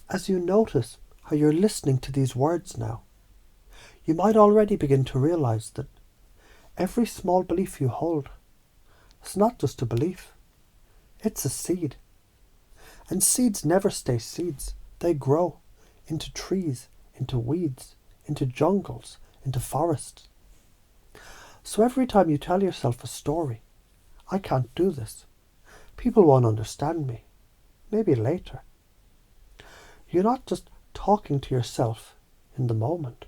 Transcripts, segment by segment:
As you notice how you're listening to these words now, you might already begin to realize that every small belief you hold is not just a belief, it's a seed. And seeds never stay seeds. They grow into trees, into weeds, into jungles, into forests. So every time you tell yourself a story, I can't do this, people won't understand me, maybe later, you're not just talking to yourself in the moment.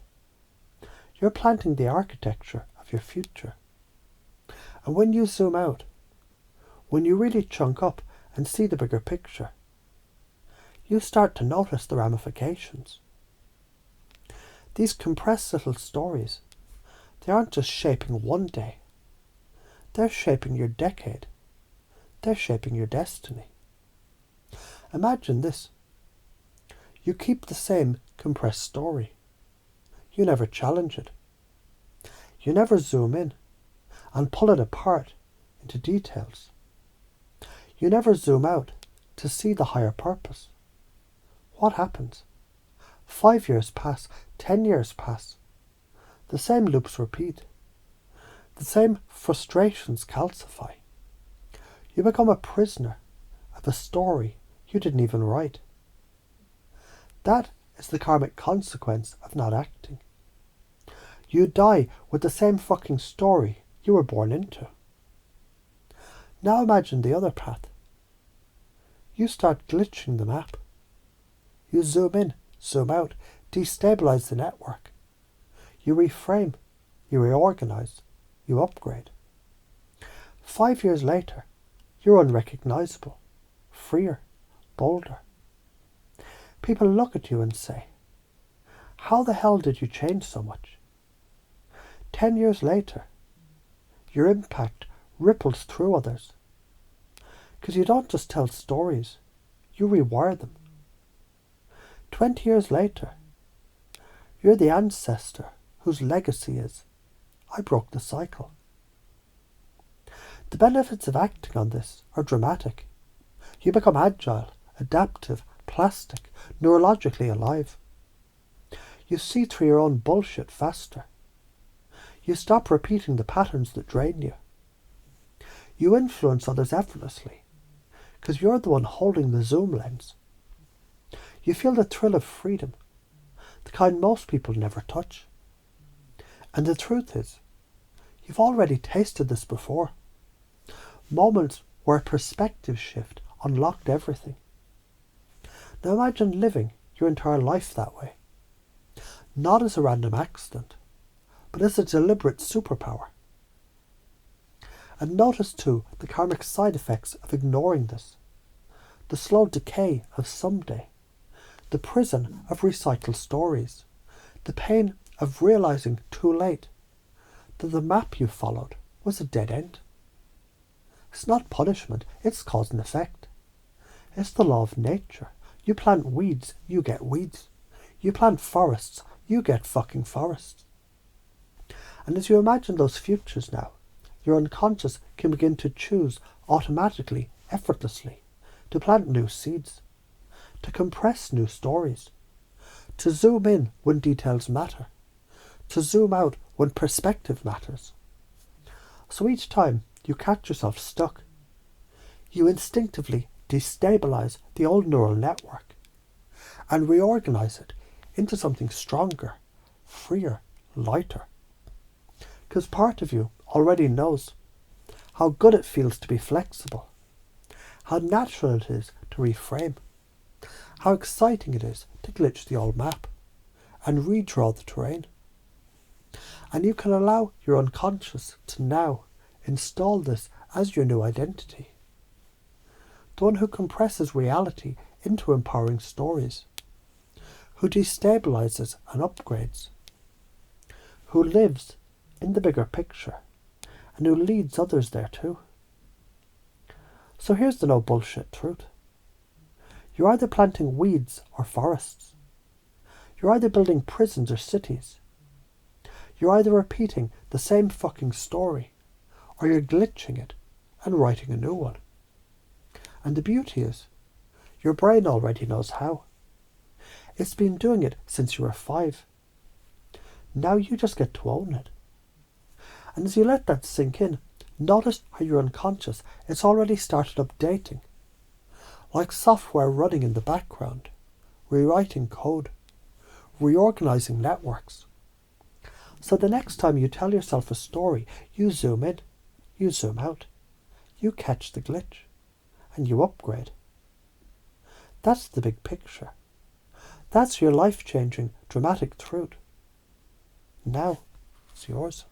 You're planting the architecture of your future. And when you zoom out, when you really chunk up and see the bigger picture, you start to notice the ramifications. These compressed little stories, they aren't just shaping one day. They're shaping your decade. They're shaping your destiny. Imagine this. You keep the same compressed story. You never challenge it. You never zoom in and pull it apart into details. You never zoom out to see the higher purpose. What happens? 5 years pass, 10 years pass. The same loops repeat. The same frustrations calcify. You become a prisoner of a story you didn't even write. That is the karmic consequence of not acting. You die with the same fucking story you were born into. Now imagine the other path. You start glitching the map. You zoom in, zoom out, destabilize the network. You reframe, you reorganize, you upgrade. 5 years later, you're unrecognizable, freer, bolder. People look at you and say, how the hell did you change so much? 10 years later, your impact ripples through others. Because you don't just tell stories, you rewire them. 20 years later, you're the ancestor whose legacy is, I broke the cycle. The benefits of acting on this are dramatic. You become agile, adaptive, plastic, neurologically alive. You see through your own bullshit faster. You stop repeating the patterns that drain you. You influence others effortlessly, because you're the one holding the zoom lens. You feel the thrill of freedom, the kind most people never touch. And the truth is, you've already tasted this before. Moments where a perspective shift unlocked everything. Now imagine living your entire life that way. Not as a random accident, but as a deliberate superpower. And notice too the karmic side effects of ignoring this. The slow decay of someday. The prison of recycled stories. The pain of realizing too late that the map you followed was a dead end. It's not punishment, it's cause and effect. It's the law of nature. You plant weeds, you get weeds. You plant forests, you get fucking forests. And as you imagine those futures now, your unconscious can begin to choose automatically, effortlessly, to plant new seeds, to compress new stories, to zoom in when details matter, to zoom out when perspective matters. So each time you catch yourself stuck, you instinctively destabilize the old neural network and reorganize it into something stronger, freer, lighter. Because part of you already knows how good it feels to be flexible, how natural it is to reframe, how exciting it is to glitch the old map and redraw the terrain. And you can allow your unconscious to now install this as your new identity. The one who compresses reality into empowering stories, who destabilizes and upgrades, who lives in the bigger picture, and who leads others there too. So here's the no bullshit truth. You're either planting weeds or forests. You're either building prisons or cities. You're either repeating the same fucking story, or you're glitching it and writing a new one. And the beauty is, your brain already knows how. It's been doing it since you were 5. Now you just get to own it. And as you let that sink in, notice how you're unconscious. It's already started updating. Like software running in the background, rewriting code, reorganizing networks. So the next time you tell yourself a story, you zoom in, you zoom out, you catch the glitch, and you upgrade. That's the big picture. That's your life-changing, dramatic truth. Now, it's yours.